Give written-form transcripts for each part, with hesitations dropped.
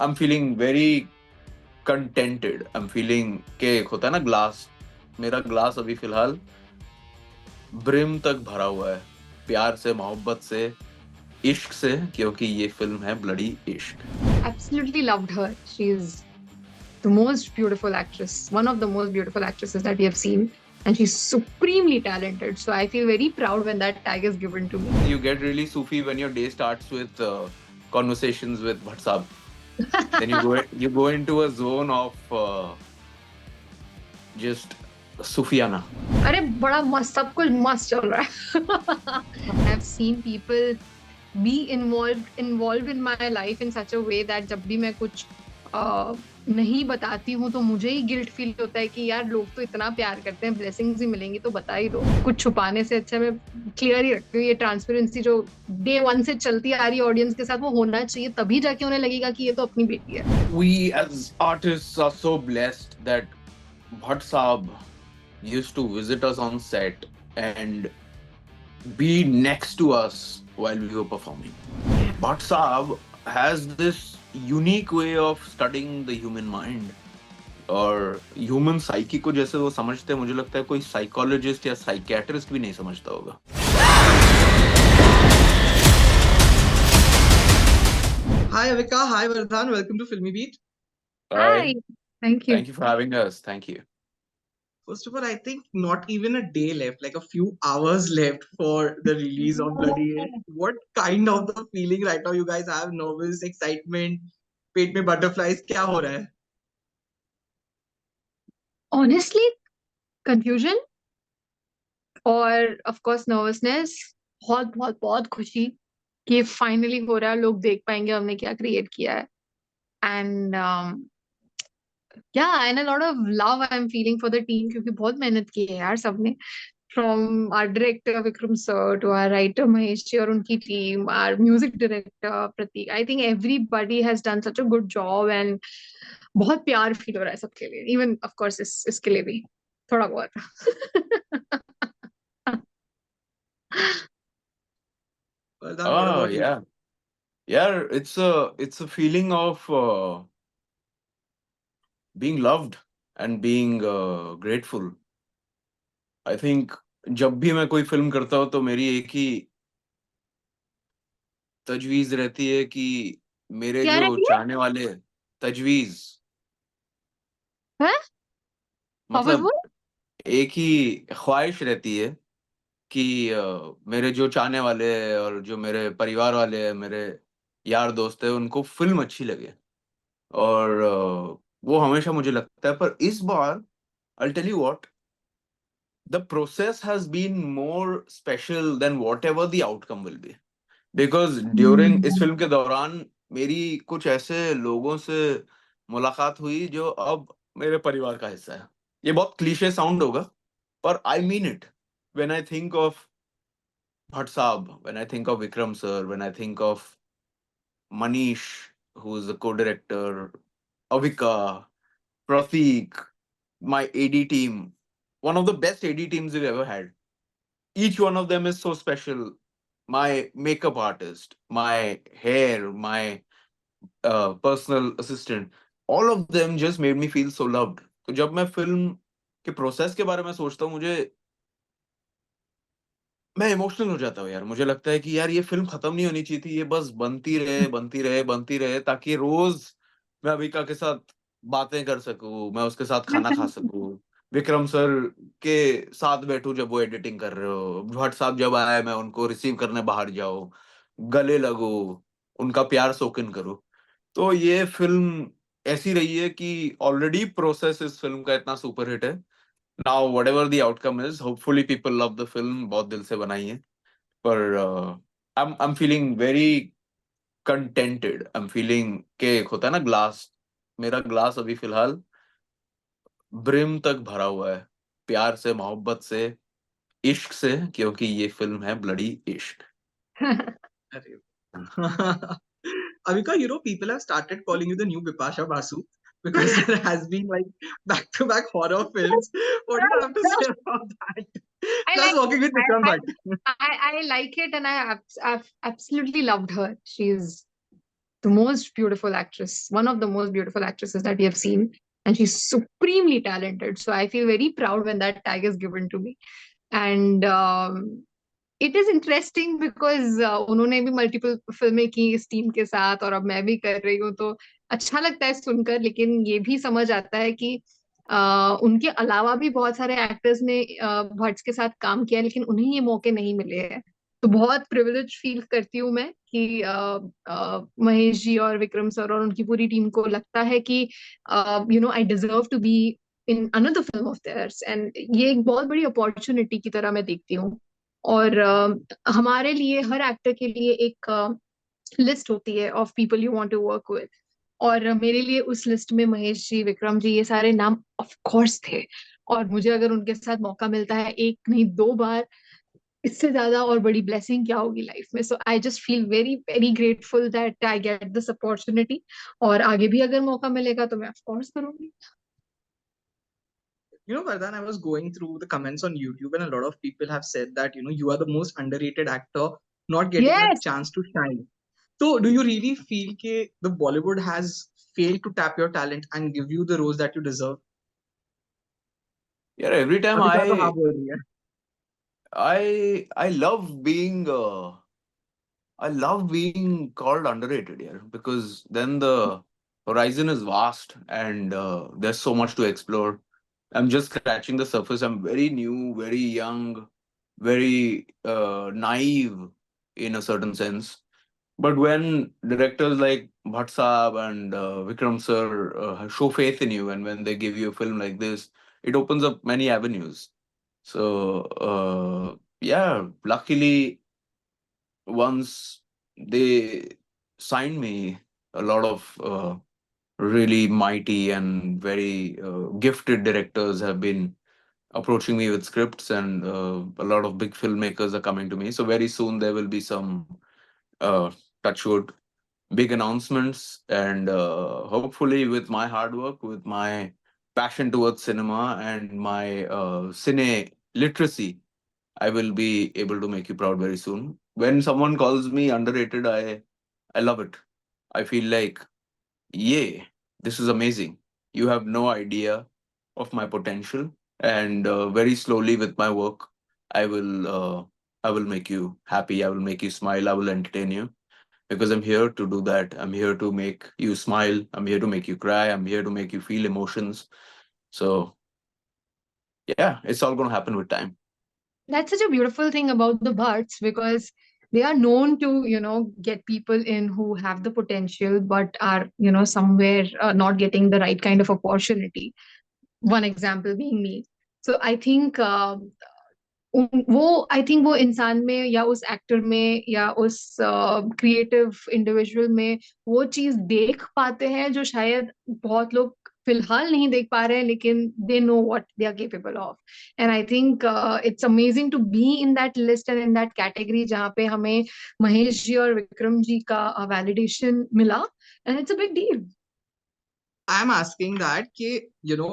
I'm feeling very contented. I'm feeling के एक होता है ना ग्लास, मेरा ग्लास अभी फिलहाल ब्रिम तक भरा हुआ है, प्यार से, मोहब्बत से, इश्क से, क्योंकि ये फिल्म है ब्लडी इश्क। Absolutely loved her. She's the most beautiful actress, one of the most beautiful actresses that we have seen. And she's supremely talented. So I feel very proud when that tag is given to me. You get really Sufi when your day starts with conversations with WhatsApp. Then you go into a zone of just Sufiana. अरे बड़ा मस्त, सब कुछ मस्त चल रहा है. I've seen people be involved in my life in such a way that जब भी मैं कुछ नहीं बताती हूँ तो मुझे ही गिल्ट फील होता है कि यार लोग तो इतना प्यार करते हैं, ब्लेसिंग्स ही मिलेंगी तो बता ही दो. कुछ छुपाने से अच्छा मैं क्लियर ही रखती हूँ. ये ट्रांसपेरेंसी जो डे वन से चलती आ रही है ऑडियंस के साथ, वो होना चाहिए, तभी जाके उन्हें लगेगा कि ये तो अपनी बेटी है. We as artists are so blessed that Bhatt Saab used to visit us on set and be next to us while we were performing. Bhatt Saab has this unique way of studying the human mind. और human psyche को जैसे वो समझते हैं, मुझे लगता है कोई साइकोलॉजिस्ट या साइकियाट्रिस्ट भी नहीं समझता होगा. Hi Avika, hi Vardhan, welcome to Filmy Beat. Hi, thank you. Thank you for having us. Thank you. First of all, I think not even a day left, like a few hours left for the release of Bloody Hell. What kind of the feeling right now you guys have? Nervous, excitement, पेट में butterflies, क्या हो रहा है? Honestly, confusion और of course nervousness. बहुत बहुत बहुत खुशी कि फाइनली हो रहा है, लोग देख पाएंगे हमने क्या क्रिएट किया है. And yeah, and a lot of love I'm feeling for the team क्योंकि बहुत मेहनत की है यार सबने. From our director Vikram sir to our writer Mahesh ji और उनकी team, our music director Pratik, I think everybody has done such a good job and बहुत प्यार फील हो रहा है सबके लिए, even of course इसके लिए भी थोड़ा बहुत. Vardhan, what about you? Yeah. Yeah, it's a feeling of being loved and being grateful. I think जब भी मैं कोई फिल्म करता हूँ तो मेरी एक ही तजवीज रहती है कि मेरे क्या जो रही है? चाहने वाले तजवीज हैं? वापस मतलब बोल. एक ही ख्वाहिश रहती है कि मेरे जो चाहने वाले हैं और जो मेरे परिवार वाले हैं, मेरे यार दोस्त हैं, उनको फिल्म अच्छी लगे. और वो हमेशा मुझे लगता है, पर इस बार I'll tell you what, the process has been more special than whatever the outcome will be. Because during इस फिल्म के दौरान मेरी कुछ ऐसे लोगों से मुलाकात हुई जो अब मेरे परिवार का हिस्सा है. ये बहुत क्लीशे साउंड होगा, पर I mean it. When I think of Bhatt Saab, when I think of Vikram sir, when I think of Manish, who is the co-director, Avika, Pratik, my AD team, one of the best AD teams we've ever had. Each one of them is so special. My makeup artist, my hair, my personal assistant, all of them just made me feel so loved. तो जब मैं film के process के बारे में सोचता हूँ, मैं इमोशनल हो जाता हूँ यार. मुझे लगता है कि यार ये फिल्म खत्म नहीं होनी चाहिए थी. ये बस बनती रहे, बनती रहे, बनती रहे, ताकि रोज मैं अविका के साथ बातें कर सकूं, मैं उसके साथ खाना खा सकूं, विक्रम सर के साथ बैठूं जब वो एडिटिंग कर रहे हो, भट्ट साहब जब आए मैं उनको रिसीव करने बाहर जाऊं, गले लगो, उनका प्यार सोकिन करूं. तो ये फिल्म ऐसी रही है कि ऑलरेडी प्रोसेस इस फिल्म का इतना सुपर हिट है. Now whatever the outcome is, hopefully people love the film. बहुत दिल से बनाई है, पर I'm feeling very contented. I'm feeling के एक होता है ना ग्लास, मेरा ग्लास अभी फिलहाल ब्रिम तक भरा हुआ है, प्यार से, मोहब्बत से, इश्क से, क्योंकि ये फिल्म है ब्लडी इश्क. अरे Avika, people have started calling you the new Bipasha Basu because there has been like back-to-back horror films. What do you have to say about that? I Plus like working with Vikram Bhatt. I like it and I absolutely loved her. She's the most beautiful actress, one of the most beautiful actresses that we have seen, and she's supremely talented. So I feel very proud when that tag is given to me. And it is interesting because उन्होंने भी multiple फिल्में की इस team के साथ, और अब मैं भी कर रही हूँ, तो अच्छा लगता है सुनकर। लेकिन ये भी समझ आता है कि उनके अलावा भी बहुत सारे एक्टर्स ने भट्ट के साथ काम किया, लेकिन उन्हें ये मौके नहीं मिले हैं। तो बहुत प्रिविलेज फील करती हूँ मैं कि महेश जी और विक्रम सर और उनकी पूरी टीम को लगता है कि I deserve to be in another film of theirs, and ये एक बहुत बड़ी अपॉर्चुनिटी की तरह मैं देखती हूँ। और हमारे लिए, हर एक्टर के लिए एक लिस्ट होती है of people you want to work with, और मेरे लिए उस लिस्ट में महेश जी, विक्रम जी, ये सारे नाम ऑफ कोर्स थे। और मुझे अगर उनके साथ मौका मिलता है, एक नहीं दो बार, इससे ज्यादा और बड़ी ब्लेसिंग क्या होगी लाइफ में। So I just feel very very grateful that I get this opportunity, और आगे भी अगर मौका मिलेगा तो मैं ऑफ कोर्स करूंगी। You know, Vardhan, I was going through the comments on YouTube, and a lot of people have said that, you are the most underrated actor, not getting a Yes. chance to shine. So, do you really feel that the Bollywood has failed to tap your talent and give you the roles that you deserve? Yeah, every time Avika तो हाँ बोल रही है. I love being called underrated here, because then the horizon is vast and there's so much to explore. I'm just scratching the surface. I'm very new, very young, very naive in a certain sense. But when directors like Bhatt Saab and Vikram sir show faith in you, and when they give you a film like this, it opens up many avenues. So yeah, luckily once they signed me, a lot of really mighty and very gifted directors have been approaching me with scripts, and a lot of big filmmakers are coming to me. So very soon there will be some touch wood big announcements, and hopefully with my hard work, with my passion towards cinema and my cine literacy, I will be able to make you proud very soon. When someone calls me underrated, I love it. I feel like, yay, this is amazing. You have no idea of my potential, and very slowly with my work, I will uh, I will make you happy. I will make you smile. I will entertain you, because I'm here to do that. I'm here to make you smile. I'm here to make you cry. I'm here to make you feel emotions. So yeah, it's all going to happen with time. That's such a beautiful thing about the Bhatts, because they are known to, get people in who have the potential but are, somewhere not getting the right kind of opportunity. One example being me. So I think वो इंसान में या उस actor में या उस creative individual में वो चीज देख पाते हैं जो शायद बहुत लोग फिलहाल नहीं देख पा रहे हैं, लेकिन they know what they are capable of. And I think it's amazing to be in that list and in that category, जहाँ पे हमें महेश जी और विक्रम जी का वैलिडेशन मिला, and it's a big deal. I'm asking that कि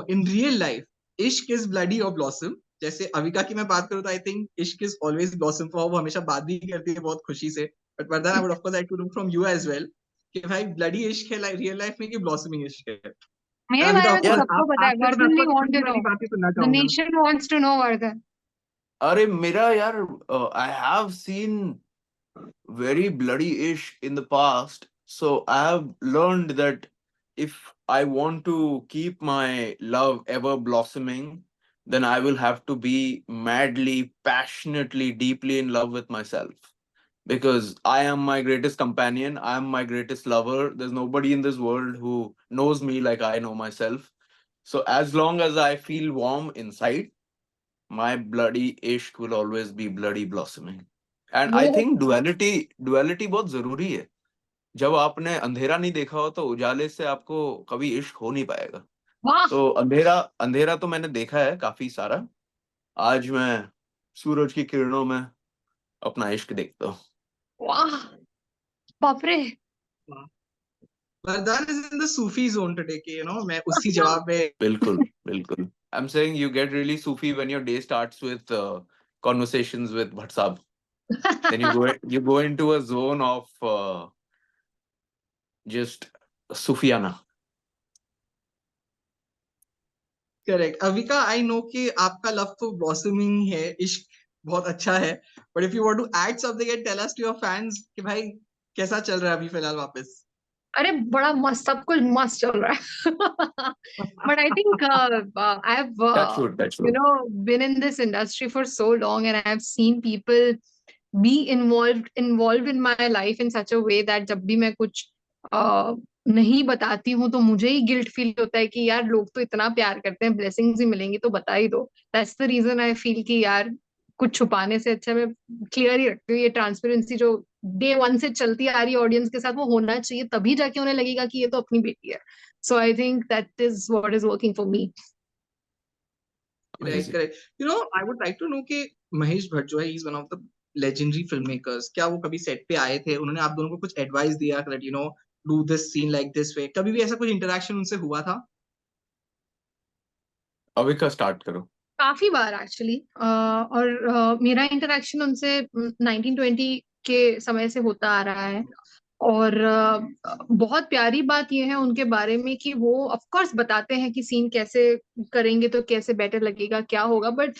in real life, इश्क is bloody or blossom. जैसे अविका की मैं बात करूँ तो I think इश्क is always blossom for her. वो हमेशा बात भी करती है बहुत खुशी से. But Vardhan, I would of course like to know from you as well कि भाई bloody इश्क है real life में कि blossoming इश्क है. मेरे अविका बारे में of तो course यार, सबको पता है, आपसे तो मैं Vardhan of we course want to खुशी नो, वाली बातें सुनना द चाहूंगा. Nation wants to know Vardhan. अरे मेरा यार, I have seen very bloody ish in the past. So I have learned that if I want to keep my love ever blossoming, then I will have to be madly, passionately, deeply in love with myself. Because I am my greatest companion, I am my greatest lover. There's nobody in this world who knows me like I know myself. So as long as I feel warm inside, my bloody ishq will always be bloody blossoming. And I वो think duality बहुत जरूरी है. जब आपने अंधेरा नहीं देखा हो तो उजाले से आपको कभी इश्क हो नहीं पाएगा. वाह तो अंधेरा तो मैंने देखा है काफी सारा. आज मैं सूरज की किरणों में अपना इश्क देखता हूँ. वाह, बाप रे। Vardhan is in the Sufi zone today कि मैं उसी जवाब में बिल्कुल. I'm saying you get really Sufi when your day starts with conversations with Bhatt Saab. Then you go into a zone of just Sufiana. Correct. Avika, I know कि आपका love तो blossoming है, इश्क बहुत अच्छा है, but if you want to add something and tell us to your fans कि भाई कैसा चल रहा है अभी फिलहाल वापस? अरे बड़ा मस्त, सब कुछ मस्त चल रहा है। But I think I have Touch wood, touch you wood. know been in this industry for so long, and I have seen people be involved in my life in such a way that जब भी मैं कुछ नहीं बताती हूँ तो मुझे ही guilt feel होता है कि यार लोग तो इतना प्यार करते हैं, ब्लेसिंग्स ही मिलेंगी तो बता ही दो। That's the reason I feel कि यार कुछ छुपाने से अच्छा मैं क्लियर ही रखती हूँ। ये ट्रांसपेरेंसी जो डे वन से चलती आ रही है ऑडियंस के साथ, वो होना चाहिए, तभी जाके उन्हें लगेगा कि ये तो अपनी बेटी है। So I think that is what is working for me. Correct, Amazing. Correct. You know, I would like to know कि महेश भट्ट जो है, he is one of the legendary film makers. क्या वो कभी सेट पे आए थे, उन्होंने आप दोनों को कुछ एडवाइस दिया that you know do this scene like this way? कभी भी ऐसा कुछ इंटरेक्शन उनसे हुआ था? Avika, start करो. काफी बार एक्चुअली, और मेरा इंटरेक्शन उनसे 1920 के समय से होता आ रहा है। और बहुत प्यारी बात यह है उनके बारे में कि वो ऑफ कोर्स बताते हैं कि सीन कैसे करेंगे तो कैसे बेटर लगेगा, क्या होगा, but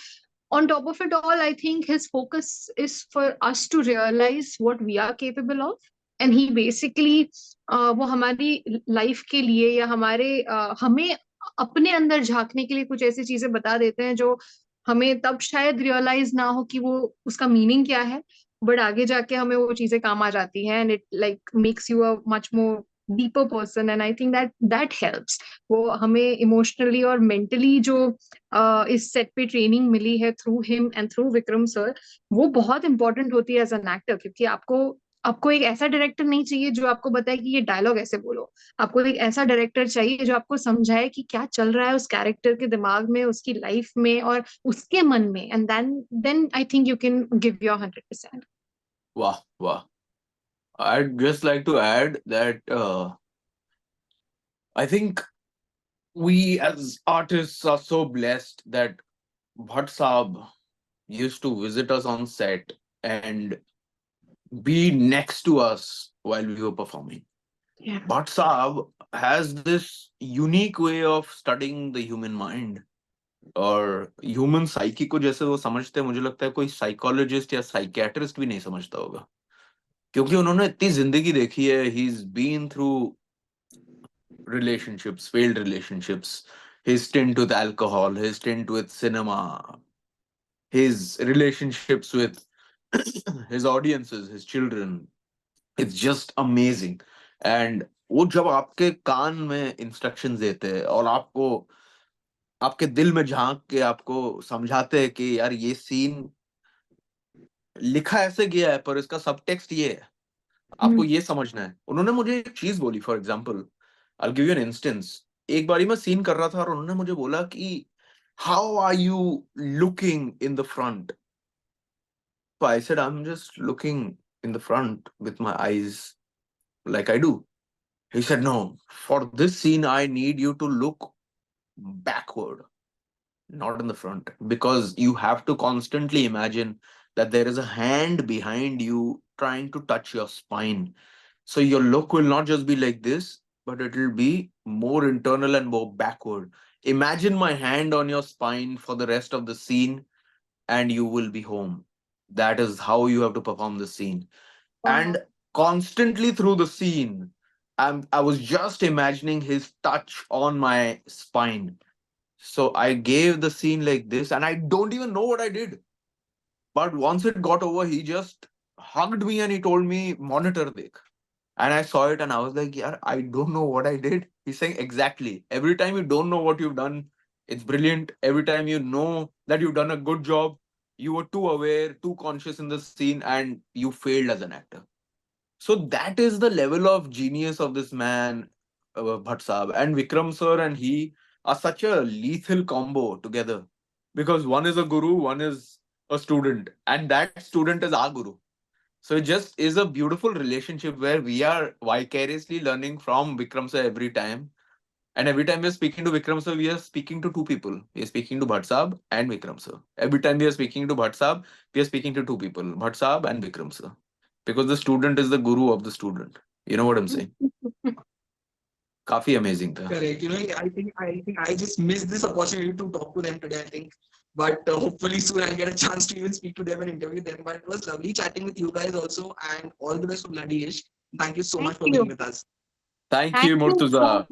on top of it all, I think his focus is for us to realize what we are capable of. And he basically वो हमारी लाइफ के लिए या हमें अपने अंदर झांकने के लिए कुछ ऐसी चीजें बता देते हैं जो हमें तब शायद रियलाइज ना हो कि वो उसका मीनिंग क्या है, बट आगे जाके हमें वो चीजें काम आ जाती हैं, and it like makes you a much more deeper person. And I think that helps. वो हमें इमोशनली और मेंटली जो इस सेट पे ट्रेनिंग मिली है through him and through Vikram sir, वो बहुत इंपॉर्टेंट होती है एज एन एक्टर। क्योंकि आपको आपको एक ऐसा डायरेक्टर नहीं चाहिए जो आपको बताए कि ये डायलॉग ऐसे बोलो। आपको एक ऐसा डायरेक्टर चाहिए जो आपको समझाए कि क्या चल रहा है उस कैरेक्टर के दिमाग में, उसकी लाइफ में और उसके मन में, and then I think you can give your 100%। Wow, wow. I'd just like to add that I think we as artists are so blessed that Bhatt Saab used to visit us on set and be next to us while we were performing. Yeah. Bhatt Saab has this unique way of studying the human mind. और human psyche को जैसे वो समझते हैं, मुझे लगता है कोई साइकोलॉजिस्ट या साइकियाट्रिस्ट भी नहीं समझता होगा, क्योंकि उन्होंने इतनी जिंदगी देखी है. He is been through relationships, failed relationships, his stint with alcohol, his stint with cinema, his relationships with his audiences, his children. It's just amazing. And वो जब आपके कान में इंस्ट्रक्शंस देते हैं और आपको आपके दिल में झांक के आपको समझाते हैं कि यार ये सीन लिखा ऐसे गया है पर इसका सब टेक्स्ट ये है, आपको ये समझना है. उन्होंने मुझे एक चीज बोली, for example I give you an instance. एक बारी मैं सीन कर रहा था और उन्होंने मुझे बोला कि how are you looking in the front. So I said, I'm just looking in the front with my eyes like I do. He said, no, for this scene, I need you to look backward, not in the front, because you have to constantly imagine that there is a hand behind you trying to touch your spine. So your look will not just be like this, but it will be more internal and more backward. Imagine my hand on your spine for the rest of the scene, and you will be home. That is how you have to perform the scene. And constantly through the scene, I was just imagining his touch on my spine. So I gave the scene like this, and I don't even know what I did. But once it got over, he just hugged me and he told me, monitor dekh. And I saw it and I was like, yeah, I don't know what I did. He's saying, exactly. Every time you don't know what you've done, it's brilliant. Every time you know that you've done a good job, you were too aware, too conscious in the scene, and you failed as an actor. So that is the level of genius of this man, Bhatt Saab. And Vikram sir and he are such a lethal combo together, because one is a guru, one is a student, and that student is our guru. So it just is a beautiful relationship where we are vicariously learning from Vikram sir every time. And every time we are speaking to Vikram sir, we are speaking to two people. We are speaking to Bhatt Saab and Vikram sir. Every time we are speaking to Bhatt Saab, we are speaking to two people, Bhatt Saab and Vikram sir. Because the student is the guru of the student. You know what I'm saying? काफी amazing था. Correct. You know, I think I just missed this opportunity to talk to them today. I think, but hopefully soon I'll get a chance to even speak to them and interview them. But it was lovely chatting with you guys also, and all the best for Bloody Ish. Thank you so much Thank for you. being with us. Thank Thank you, you so Murtuza. much.